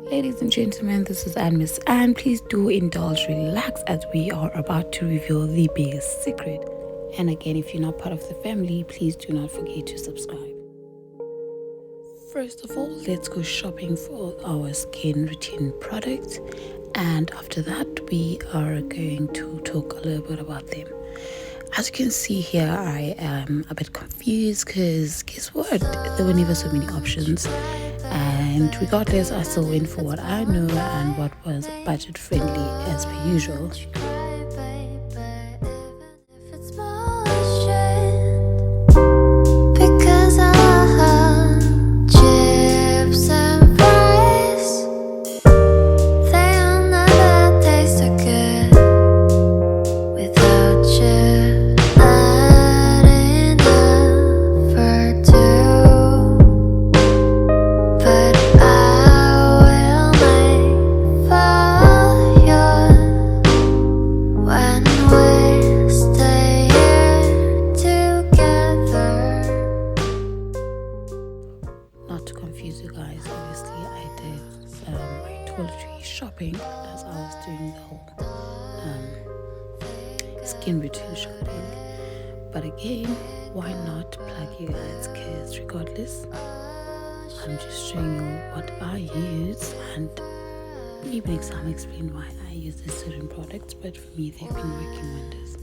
Ladies and gentlemen, this is Miss Anne. Please do indulge, relax as we are about to reveal the biggest secret. And again, if you're not part of the family, please do not forget to subscribe. First of all, let's go shopping for our skin routine products. And after that, we are going to talk a little bit about them. As you can see here, I am a bit confused because guess what? There were never so many options. And regardless, I still went for what I know and what was budget friendly as per usual. Not to confuse you guys, obviously I did my toiletry shopping as I was doing the whole skin routine shopping. But again, why not plug you guys? Because regardless, I'm just showing you what I use, and maybe next time I'll explain why I use these certain products. But for me, they've been working wonders.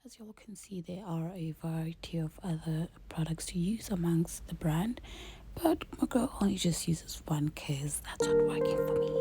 As you all can see, there are a variety of other products to use amongst the brand, but my girl only just uses one because that's not working for me.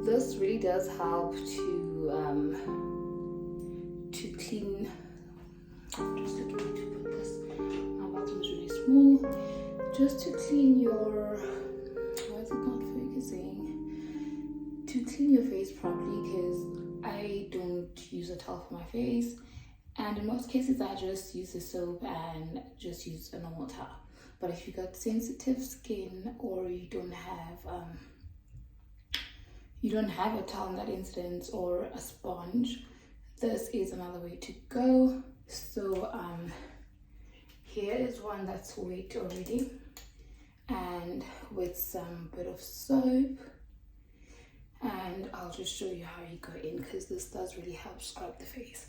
This really does help to clean. Just looking to put this. My bathroom's really small. Just to clean your. Why is it not focusing? To clean your face properly, because I don't use a towel for my face, and in most cases I just use the soap and just use a normal towel. But if you got sensitive skin, or you don't have a towel in that instance, or a sponge, this is another way to go. So here is one that's wet already, and with some bit of soap, and I'll just show you how you go in, because this does really help scrub the face.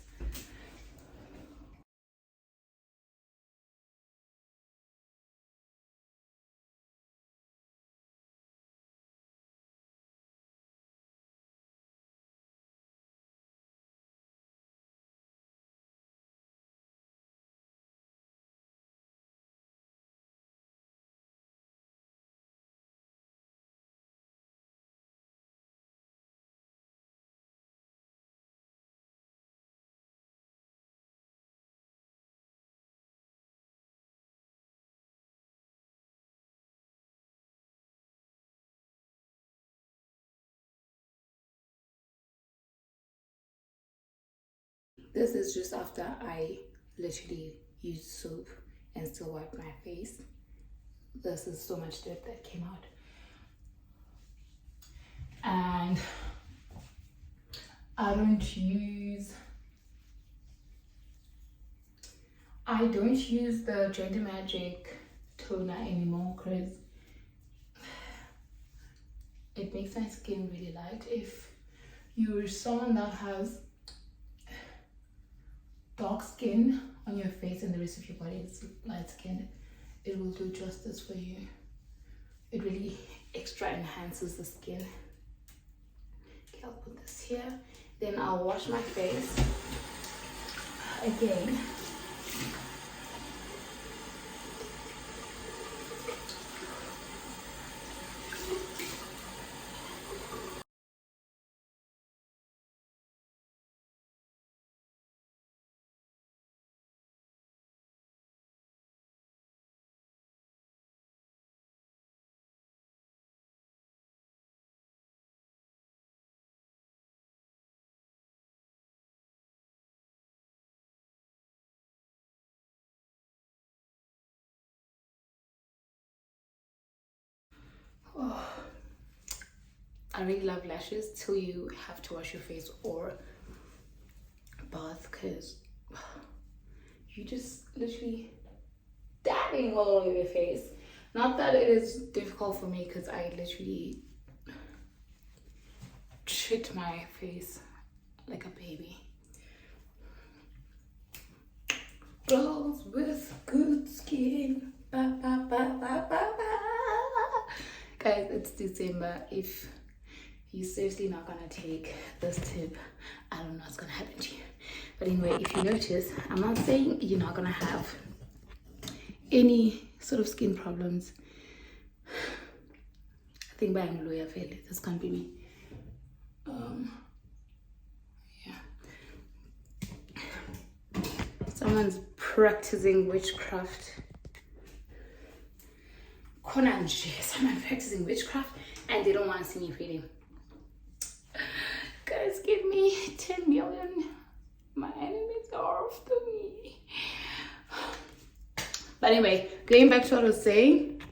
This is just after I literally used soap and still wiped my face. This is so much dirt that came out. And I don't use the Gender Magic toner anymore, because it makes my skin really light. If you're someone that has dark skin on your face and the rest of your body is light skinned, it will do justice for you. It really extra enhances the skin. Okay, I'll put this here. Then I'll wash my face again. Oh, I really love lashes till you have to wash your face or bath, because you just literally dabbing all over your face. Not that it is difficult for me, because I literally treat my face like a baby. Girls with good skin. Ba, ba, ba, ba, ba, ba. Guys, it's December. If you're seriously not gonna take this tip, I don't know what's gonna happen to you. But anyway, if you notice, I'm not saying you're not gonna have any sort of skin problems. I think by I'm a lawyer, this can't be me. Yeah. Someone's practicing witchcraft. Someone practicing witchcraft, and they don't want to see me feeding. Guys, give me 10 million. My enemies are after me. But anyway, going back to what I was saying,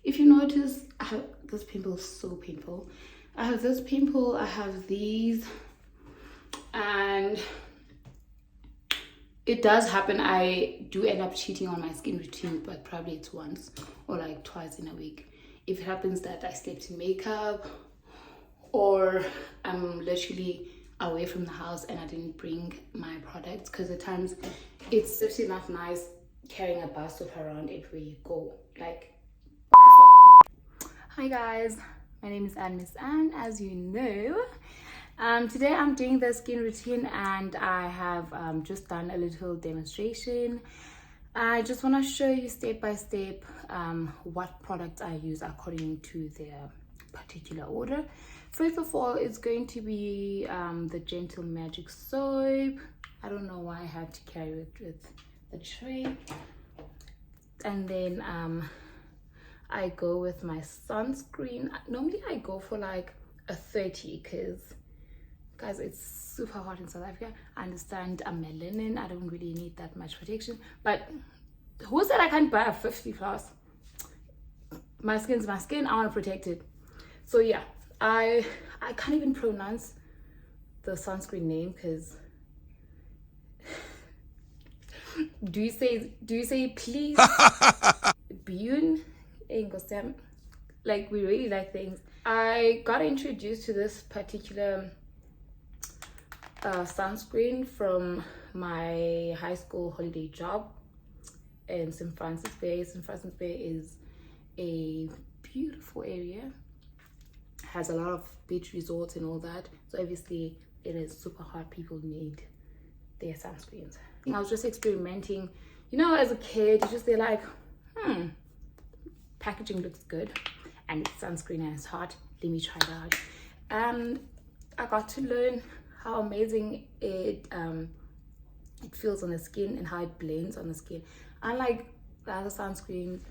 if you notice, I have this pimple, so painful. I have this pimple, I have these, and it does happen. I do end up cheating on my skin routine, but probably it's once or like twice in a week. If it happens that I slept in makeup, or I'm literally away from the house and I didn't bring my products, because at times it's actually not nice carrying a bar soap around everywhere you go. Like, hi guys, my name is Miss Anne, as you know. Today I'm doing the skin routine, and I have just done a little demonstration. I just want to show you step by step what products I use according to their particular order. First of all, it's going to be the Gentle Magic soap. I don't know why I had to carry it with the tray. And then I go with my sunscreen. Normally I go for like a 30 because, guys, it's super hot in South Africa. I understand I'm melanin. I don't really need that much protection. But who said I can't buy a 50 plus? My skin's my skin. I want to protect it. So yeah, I can't even pronounce the sunscreen name because do you say please? Bune? Like, we really like things. I got introduced to this particular sunscreen from my high school holiday job in St. Francis Bay. St. Francis Bay is a beautiful area, has a lot of beach resorts and all that, so obviously it is super hot. People need their sunscreens. I was just experimenting, you know, as a kid you just, they're like, packaging looks good and it's sunscreen and it's hot, let me try it out. And I got to learn how amazing it feels on the skin and how it blends on the skin. Unlike the other sunscreens,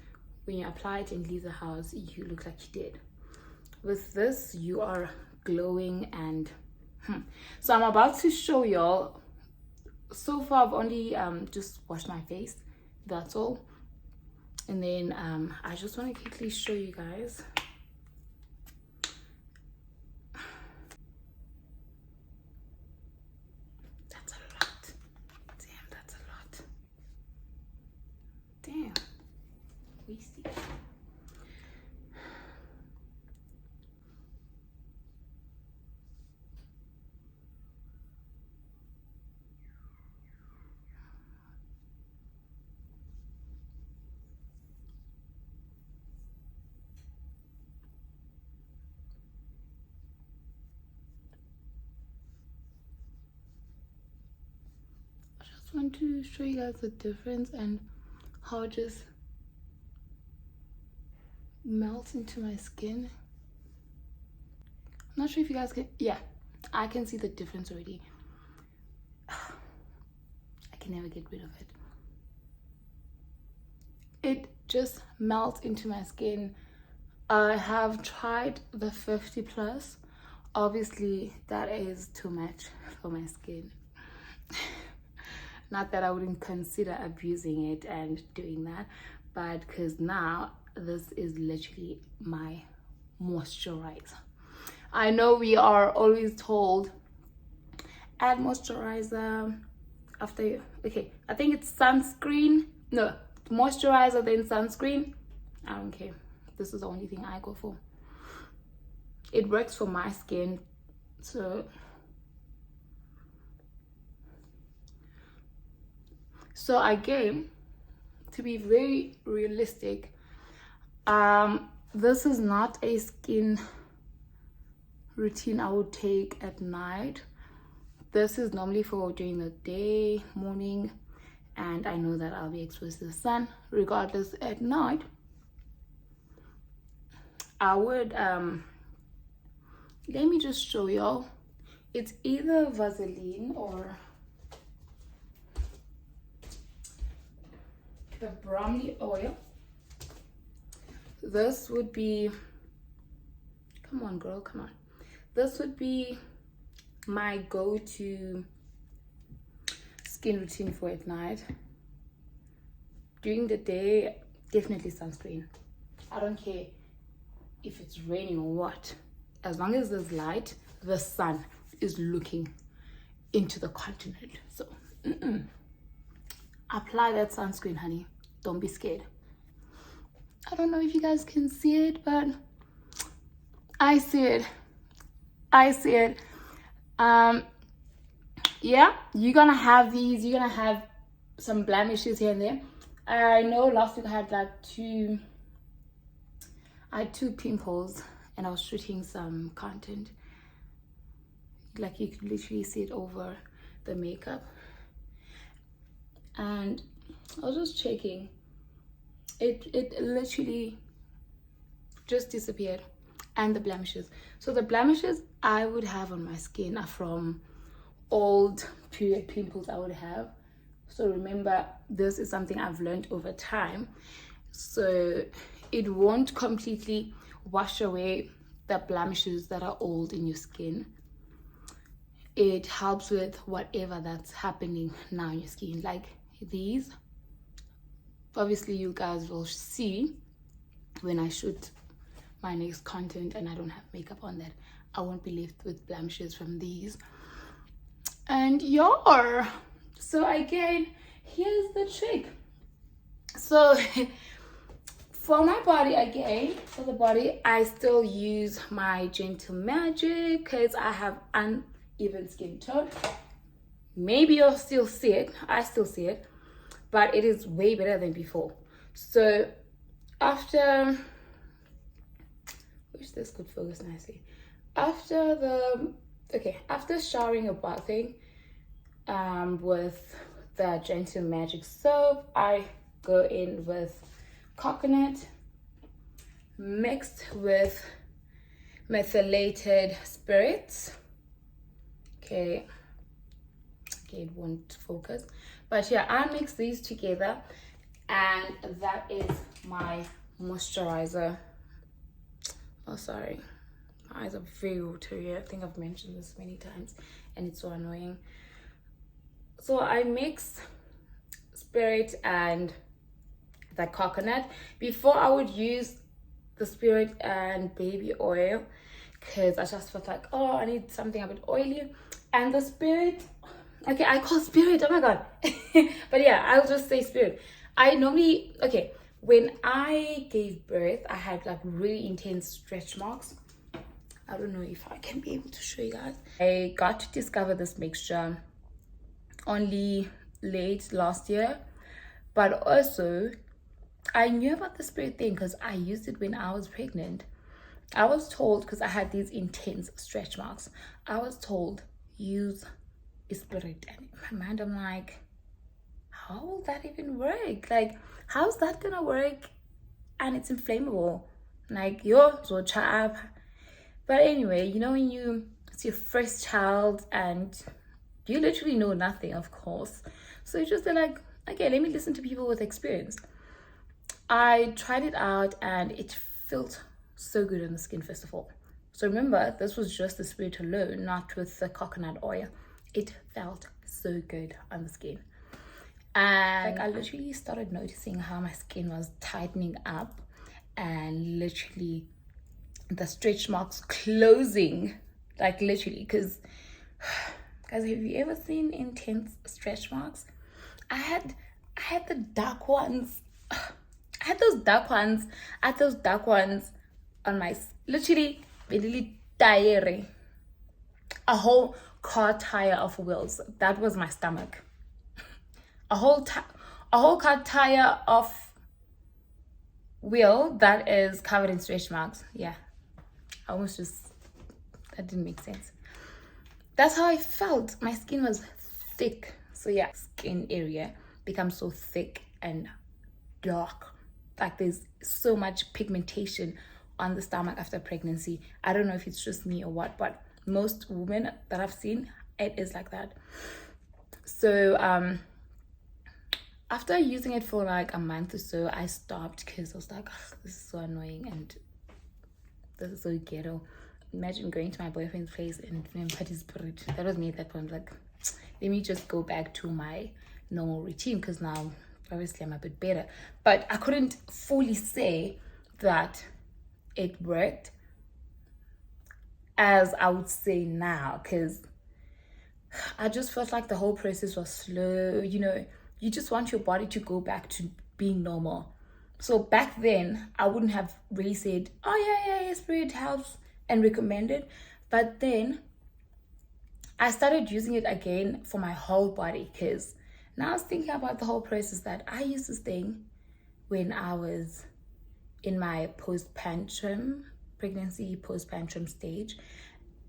when you apply it and leave the house, you look like you did. With this, you are glowing. And so I'm about to show y'all. So far I've only just washed my face, that's all. And then I just want to quickly show you guys. That's a lot. Damn, that's a lot. Damn. We see. I want to show you guys the difference and how it just melts into my skin. I'm not sure if you guys can, yeah, I can see the difference already. I can never get rid of it. It just melts into my skin. I have tried the 50 plus. Obviously that is too much for my skin. Not that I wouldn't consider abusing it and doing that, but because now this is literally my moisturizer. I know we are always told add moisturizer after, okay, I think it's sunscreen. No, moisturizer then sunscreen. I don't care. This is the only thing I go for. It works for my skin. So again, to be very realistic, this is not a skin routine I would take at night. This is normally for during the day, morning, and I know that I'll be exposed to the sun regardless. At night I would let me just show y'all. It's either Vaseline or the Bromley oil. This would be, come on girl, come on. This would be my go-to skin routine for at night. During the day, definitely sunscreen. I don't care if it's raining or what. As long as there's light, the sun is looking into the continent. So apply that sunscreen, honey. Don't be scared. I don't know if you guys can see it, but I see it. I see it. Yeah, you're gonna have these, you're gonna have some blemishes here and there. I know last week I had like two pimples and I was shooting some content. Like you could literally see it over the makeup. And I was just checking. It literally just disappeared. and the blemishes. So the blemishes I would have on my skin are from old period pimples I would have. So remember, this is something I've learned over time. So it won't completely wash away the blemishes that are old in your skin. It helps with whatever that's happening now in your skin, like these. Obviously you guys will see when I shoot my next content and I don't have makeup on, that I won't be left with blemishes from these. And yeah, so again, here's the trick. So for my body, again, for the body, I still use my Gentle Magic because I have uneven skin tone. Maybe you'll still see it, I still see it, but it is way better than before. So after, wish this could focus nicely. After showering or bathing with the Gentle Magic soap, I go in with coconut mixed with methylated spirits. Okay, it won't focus, but yeah, I mix these together, and that is my moisturizer. Oh, sorry, my eyes are very watery. I think I've mentioned this many times and it's so annoying. So I mix spirit and the coconut. Before I would use the spirit and baby oil because I just felt like, oh, I need something a bit oily. And the spirit, okay, I call spirit, oh my god. But yeah, I'll just say spirit. I normally, okay, when I gave birth, I had like really intense stretch marks. I don't know if I can be able to show you guys. I got to discover this mixture only late last year, but also I knew about the spirit thing because I used it when I was pregnant. I was told, because I had these intense stretch marks, I was told use a spirit, and in my mind I'm like, how will that even work? Like, how's that gonna work? And it's inflammable, like, yo, so chap. But anyway, you know, when it's your first child and you literally know nothing, of course, so you just be like, okay, let me listen to people with experience. I tried it out and it felt so good on the skin, first of all. So remember, this was just the spirit alone, not with the coconut oil. It felt so good on the skin. And I literally started noticing how my skin was tightening up and literally the stretch marks closing, like literally, because guys, have you ever seen intense stretch marks? I had the dark ones. I had those dark ones on my, literally tire, a whole car tire of wheels. That was my stomach. A whole car tire of wheel that is covered in stretch marks. Yeah, that didn't make sense. That's how I felt. My skin was thick. So yeah, skin area becomes so thick and dark. Like there's so much pigmentation on the stomach after pregnancy. I don't know if it's just me or what, but most women that I've seen, it is like that. So after using it for like a month or so, I stopped because I was like, this is so annoying and this is so ghetto. Imagine going to my boyfriend's place and his spirit. That was me at that point. Like, let me just go back to my normal routine because now obviously I'm a bit better. But I couldn't fully say that it worked as I would say now, because I just felt like the whole process was slow. You know, you just want your body to go back to being normal. So back then I wouldn't have really said, oh yeah, spirit helps and recommend it. But then I started using it again for my whole body, because now I was thinking about the whole process that I used this thing when I was in my pregnancy post-tantrum stage,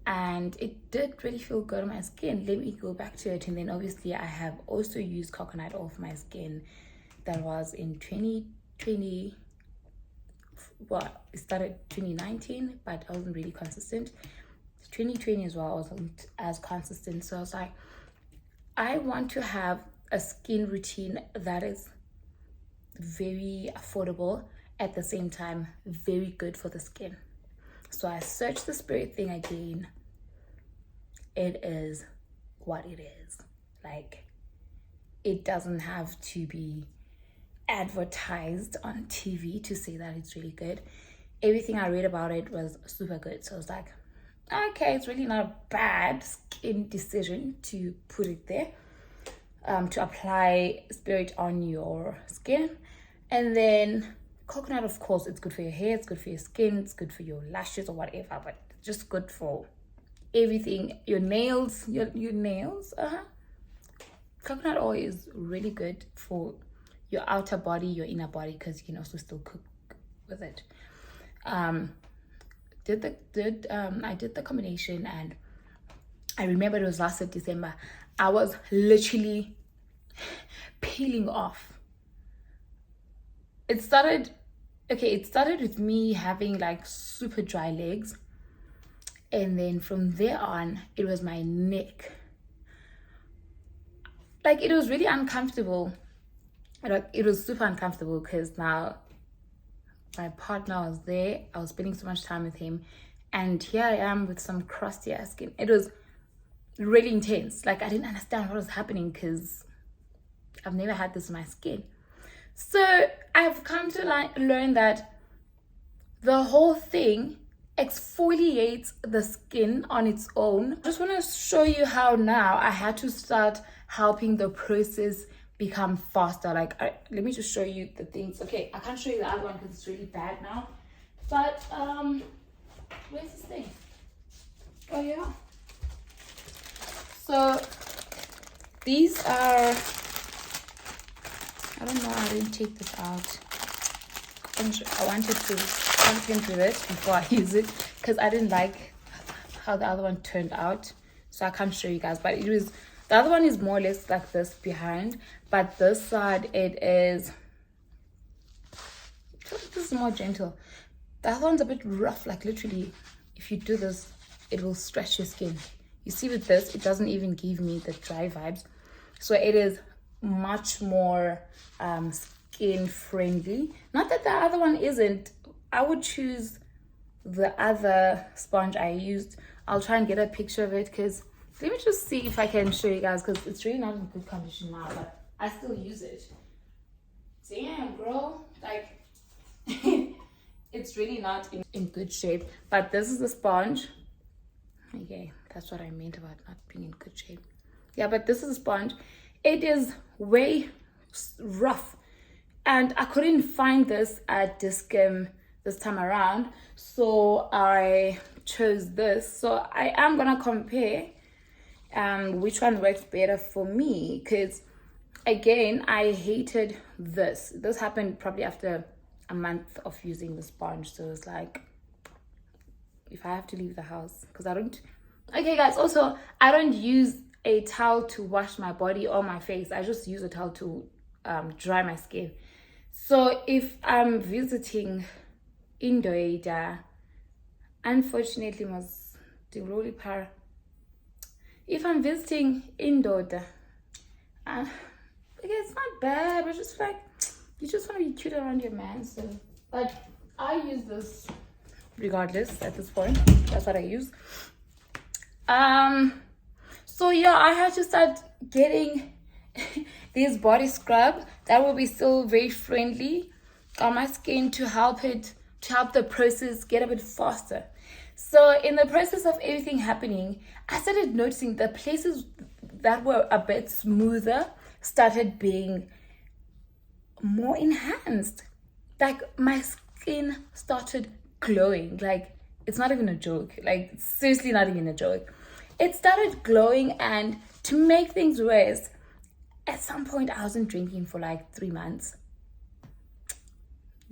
and it did really feel good on my skin. Let me go back to it. And then obviously I have also used coconut oil for my skin. That was in 2020 well, it started 2019, but I wasn't really consistent. 2020 as well, I wasn't as consistent. So I was like, I want to have a skin routine that is very affordable, at the same time very good for the skin. So I searched the Spirit thing again. It is what it is. Like, it doesn't have to be advertised on TV to say that it's really good. Everything I read about it was super good. So I was like, okay, it's really not a bad skin decision to put it there, to apply Spirit on your skin. And then coconut, of course, it's good for your hair, it's good for your skin, it's good for your lashes or whatever, but it's just good for everything. Your nails, your nails. Coconut oil is really good for your outer body, your inner body, because you can also still cook with it. I did the combination, and I remember it was last of December. I was literally peeling off. It started with me having like super dry legs, and then from there on it was my neck. Like, it was really uncomfortable. Like, it was super uncomfortable because now my partner was there. I was spending so much time with him, and here I am with some crusty ass skin. It was really intense. Like, I didn't understand what was happening because I've never had this in my skin. So I've come to learn that the whole thing exfoliates the skin on its own. I just want to show you how now I had to start helping the process become faster. Like, let me just show you the things. Okay, I can't show you the other one because it's really bad now, but where's this thing? Oh yeah, so these are, I don't know, I didn't take this out. I wanted to content with it before I use it because I didn't like how the other one turned out, so I can't show you guys. But the other one is more or less like this behind, but this side it is, this is more gentle. The other one's a bit rough. Like, literally, if you do this, it will stretch your skin. You see, with this, it doesn't even give me the dry vibes. So it is much more skin friendly. Not that the other one isn't. I would choose the other sponge I used. I'll try and get a picture of it, because let me just see if I can show you guys, because it's really not in good condition now, but I still use it. Damn, girl, like it's really not in good shape. But this is the sponge. Okay, that's what I meant about not being in good shape. Yeah, but this is a sponge. It is way rough, and I couldn't find this at Discam this time around, so I chose this. So I am gonna compare which one works better for me, because again, I hated this. This happened probably after a month of using the sponge, so it's like, if I have to leave the house, because I don't, okay guys, also I don't use a towel to wash my body or my face. I just use a towel to dry my skin. So if I'm visiting Indonesia, unfortunately must do par. If I'm visiting Indonesia, okay, it's not bad, but just like, you just want to be cute around your man. So, but I use this regardless at this point. That's what I use. So yeah, I had to start getting this body scrub that will be still very friendly on my skin to help the process get a bit faster. So in the process of everything happening, I started noticing the places that were a bit smoother started being more enhanced. Like, my skin started glowing. Like, it's not even a joke. Like, it's seriously not even a joke. It started glowing, and to make things worse, at some point I wasn't drinking for like 3 months.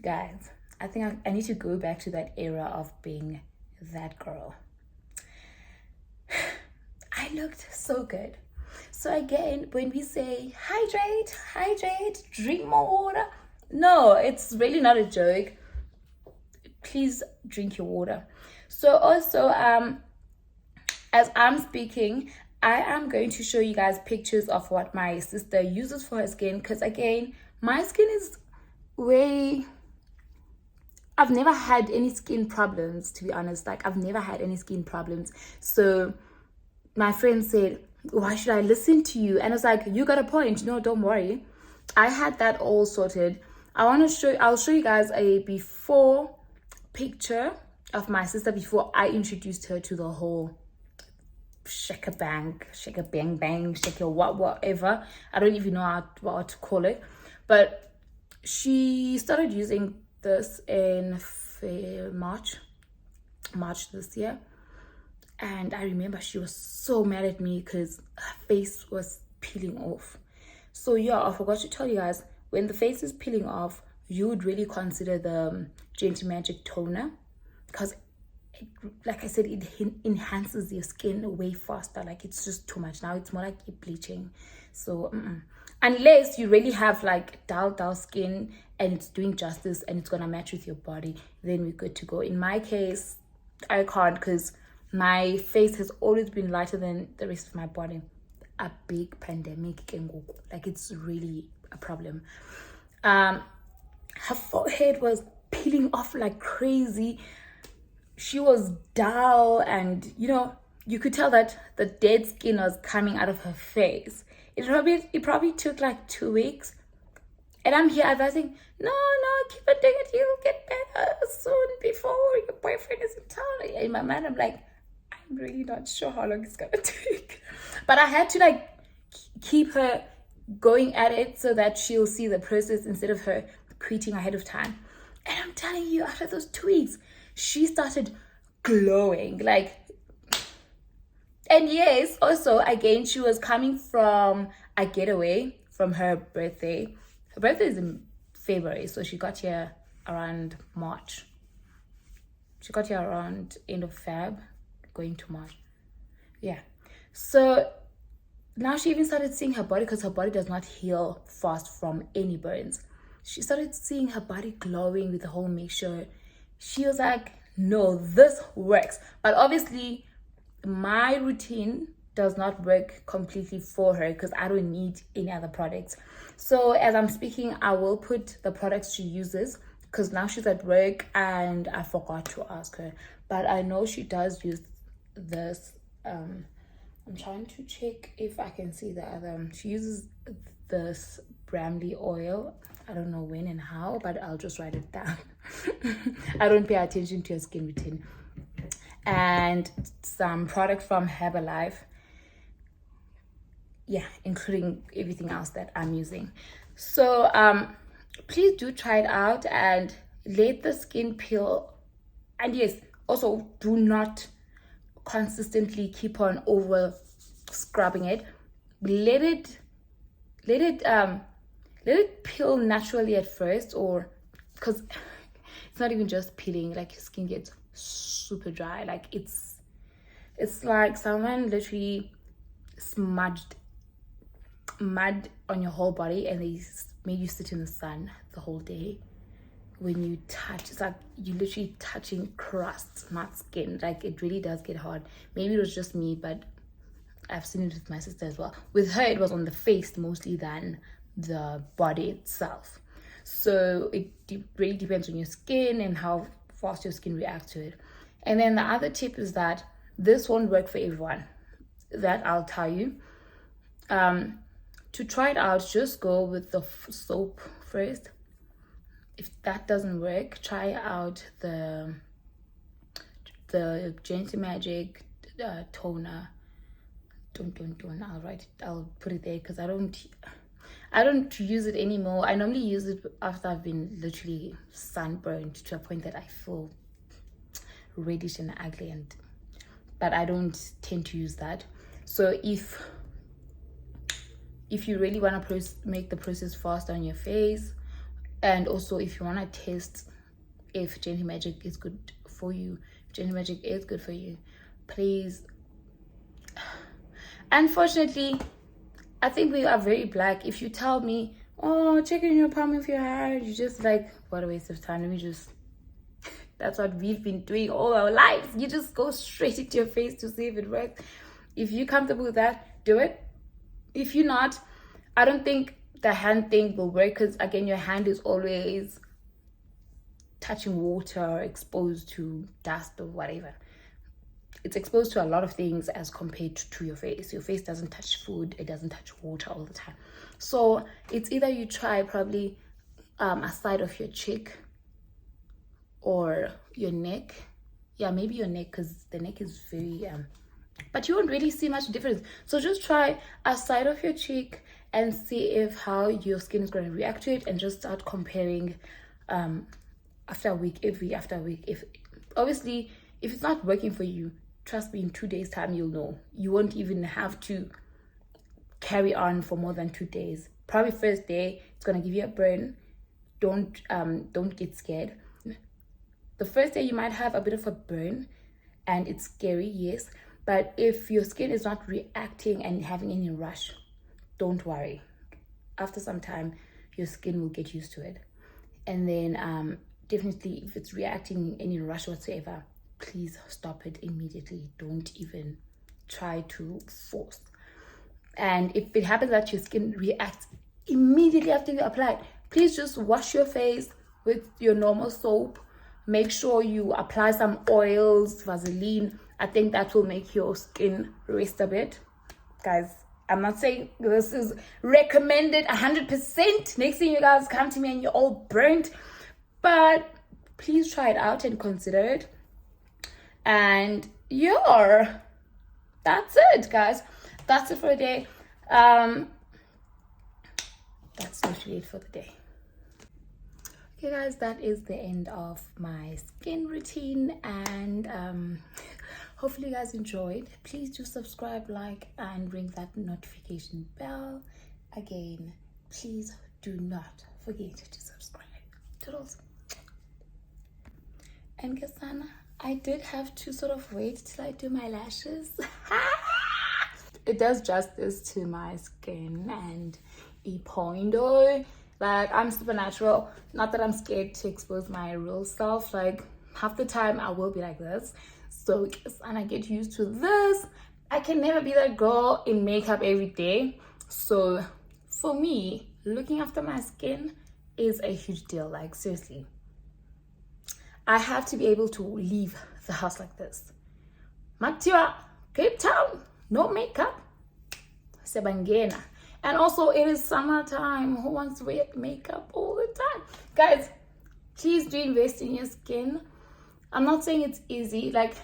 Guys, I think I need to go back to that era of being that girl. I looked so good. So again, when we say hydrate, drink more water, no, it's really not a joke. please drink your water. So also, as I'm speaking, I am going to show you guys pictures of what my sister uses for her skin, because again, my skin is way, I've never had any skin problems, to be honest. Like, I've never had any skin problems. So my friend said, why should I listen to you? And I was like, you got a point. No, don't worry. I had that all sorted. I'll show you guys a before picture of my sister before I introduced her to the whole shake a bang, shake a whatever. I don't even know what to call it. But she started using this in March this year. And I remember she was so mad at me because her face was peeling off. So yeah, I forgot to tell you guys, when the face is peeling off, you would really consider the Gentle Magic toner, because like I said, it enhances your skin way faster. Like, it's just too much. Now it's more like you're bleaching. So unless you really have like dull skin and it's doing justice and it's gonna match with your body, then we're good to go. In my case, I can't, because my face has always been lighter than the rest of my body. A big pandemic, like, it's really a problem. Her forehead was peeling off like crazy. She was dull, and you could tell that the dead skin was coming out of her face. It probably took like 2 weeks, and I'm here advising, no, keep on doing it, you'll get better soon before your boyfriend is in town. In my mind, I'm like, I'm really not sure how long it's gonna take, but I had to like keep her going at it so that she'll see the process instead of her quitting ahead of time. And I'm telling you, after those 2 weeks, she started glowing, like. And yes, also, again, she was coming from a getaway from her birthday. Her birthday is in February, so she got here around March. She got here around end of Feb, going to March. Yeah. So now she even started seeing her body, because her body does not heal fast from any burns. She started seeing her body glowing with the whole mixture. She was like, no, this works. But obviously, my routine does not work completely for her, because I don't need any other products. So as I'm speaking, I will put the products she uses, because now she's at work and I forgot to ask her. But I know she does use this. I'm trying to check if I can see the other. She uses this Bramley oil. I don't know when and how, but I'll just write it down. I don't pay attention to your skin routine. And some product from Herbalife. Yeah, including everything else that I'm using. So please do try it out and let the skin peel. And yes, also do not consistently keep on over scrubbing it. Let it peel naturally at first, or because it's not even just peeling, like your skin gets super dry. Like, it's like someone literally smudged mud on your whole body and they made you sit in the sun the whole day. When you touch, it's like you're literally touching crust, not skin. Like, it really does get hard. Maybe it was just me, but I've seen it with my sister as well. With her, it was on the face mostly than the body itself. So it really depends on your skin and how fast your skin reacts to it. And then the other tip is that this won't work for everyone. That I'll tell you. To try it out, just go with the soap first. If that doesn't work, try out the Gentle Magic toner. I'll put it there, because I don't use it anymore. I normally use it after I've been literally sunburned to a point that I feel reddish and ugly, but I don't tend to use that. So if you really want to make the process fast on your face, and also if you want to test if Gentle Magic is good for you, please. Unfortunately, I think we are very black. If you tell me, oh, check in your palm of your hand, you just like, what a waste of time. Let me just That's what we've been doing all our lives. You just go straight into your face to see if it works. If you're comfortable with that, do it. If you're not, I don't think the hand thing will work, because again, your hand is always touching water or exposed to dust or whatever. It's exposed to a lot of things as compared to your face. Your face doesn't touch food, it doesn't touch water all the time. So it's either you try probably a side of your cheek or your neck. Yeah, maybe your neck, because the neck is very but you won't really see much difference. So just try a side of your cheek and see if how your skin is going to react to it, and just start comparing after a week, after a week. If obviously if it's not working for you, trust me, in 2 days time you'll know. You won't even have to carry on for more than 2 days. Probably first day it's going to give you a burn. Don't get scared. The first day you might have a bit of a burn and it's scary, yes, but if your skin is not reacting and having any rush, don't worry. After some time your skin will get used to it. And then definitely if it's reacting any rush whatsoever, please stop it immediately. Don't even try to force. And if it happens that your skin reacts immediately after you apply it, please just wash your face with your normal soap. Make sure you apply some oils, Vaseline. I think that will make your skin rest a bit. Guys, I'm not saying this is recommended 100%. Next thing you guys come to me and you're all burnt, but please try it out and consider it. And yeah, that's it, guys. That's it for the day. That's literally it for the day. Okay guys, that is the end of my skin routine, and hopefully you guys enjoyed. Please do subscribe, like, and ring that notification bell. Again, please do not forget to subscribe. Toodles. And Kasana, I did have to sort of wait till I do my lashes. It does justice to my skin and pointo. Like, I'm super natural. Not that I'm scared to expose my real self. Like, half the time I will be like this. So, and I get used to this. I can never be that girl in makeup every day. So, for me, looking after my skin is a huge deal. Like, seriously. I have to be able to leave the house like this. Matiwa, Cape Town, no makeup. Sebangena. And also, it is summertime. Who wants to wear makeup all the time? Guys, please do invest in your skin. I'm not saying it's easy. Like,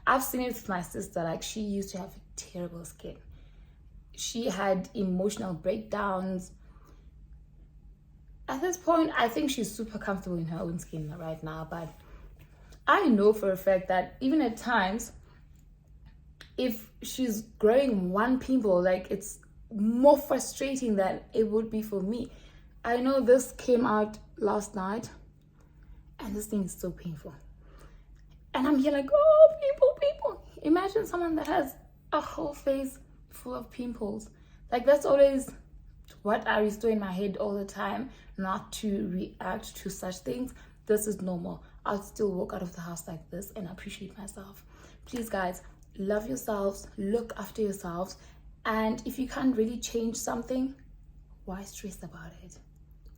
I've seen it with my sister. Like, she used to have terrible skin. She had emotional breakdowns. At this point, I think she's super comfortable in her own skin right now. But I know for a fact that even at times, if she's growing one pimple, like, it's more frustrating than it would be for me. I know this came out last night and this thing is so painful, and I'm here like, oh, people. Imagine someone that has a whole face full of pimples. Like, that's always what I restore in my head all the time, not to react to such things. This is normal. I'll still walk out of the house like this and appreciate myself. Please guys, love yourselves, look after yourselves. And if you can't really change something, why stress about it?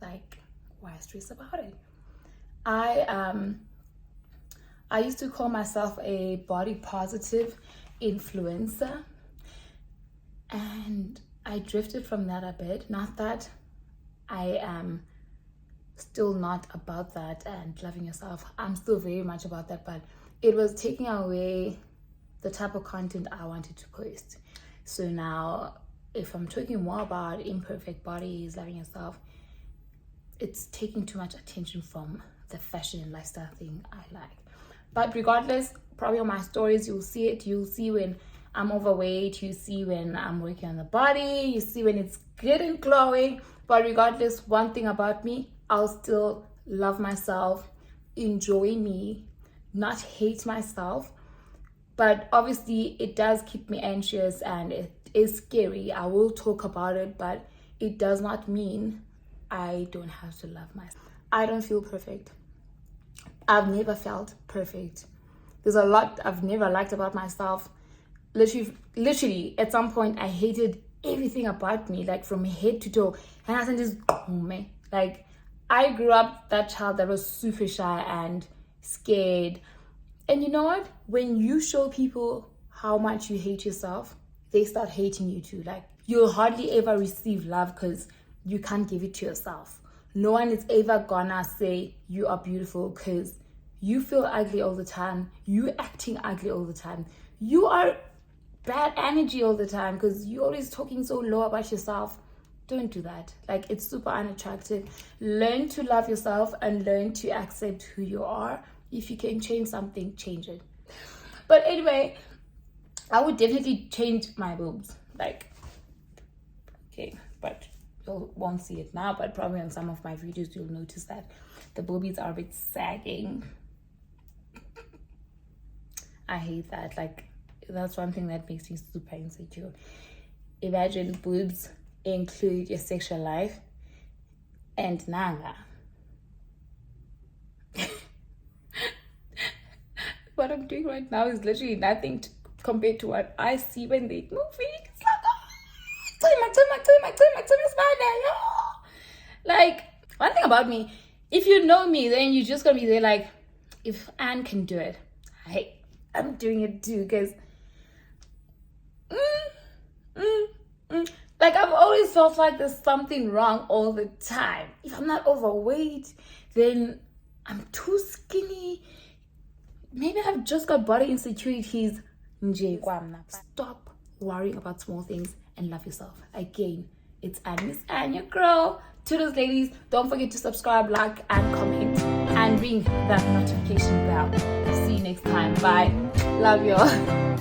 Like, why stress about it? I used to call myself a body positive influencer, and I drifted from that a bit. Not that I am still not about that and loving yourself. I'm still very much about that, but it was taking away the type of content I wanted to post. So now, if I'm talking more about imperfect bodies, loving yourself, it's taking too much attention from the fashion and lifestyle thing I like. But regardless, probably on my stories, you'll see it. You'll see when I'm overweight. You see when I'm working on the body. You see when it's good and glowing. But regardless, one thing about me, I'll still love myself, enjoy me, not hate myself. But obviously, it does keep me anxious and it is scary. I will talk about it, but it does not mean I don't have to love myself. I don't feel perfect. I've never felt perfect. There's a lot I've never liked about myself. Literally, at some point, I hated everything about me, like from head to toe. And I was just, oh man, like I grew up that child that was super shy and scared. And you know what? When you show people how much you hate yourself, they start hating you too. Like you'll hardly ever receive love because you can't give it to yourself. No one is ever gonna say you are beautiful because you feel ugly all the time. You acting ugly all the time. You are bad energy all the time because you're always talking so low about yourself. Don't do that. Like, it's super unattractive. Learn to love yourself and learn to accept who you are. If you can change something, change it. But anyway, I would definitely change my boobs. Like, okay, but you won't see it now, but probably on some of my videos you'll notice that the boobies are a bit sagging. I hate that. Like, that's one thing that makes me super insecure. Imagine boobs include your sexual life and nanga. What I'm doing right now is literally nothing compared to what I see when they move. It's like, oh, like, one thing about me, if you know me, then you're just gonna be there like, if Anne can do it, I'm doing it too, because like, I've always felt like there's something wrong all the time. If I'm not overweight, then I'm too skinny. Maybe I've just got body insecurities. Stop worrying about small things and love yourself. Again, it's Miss Anya, girl. To those ladies, don't forget to subscribe, like, and comment, and ring that notification bell. See you next time. Bye. Love y'all.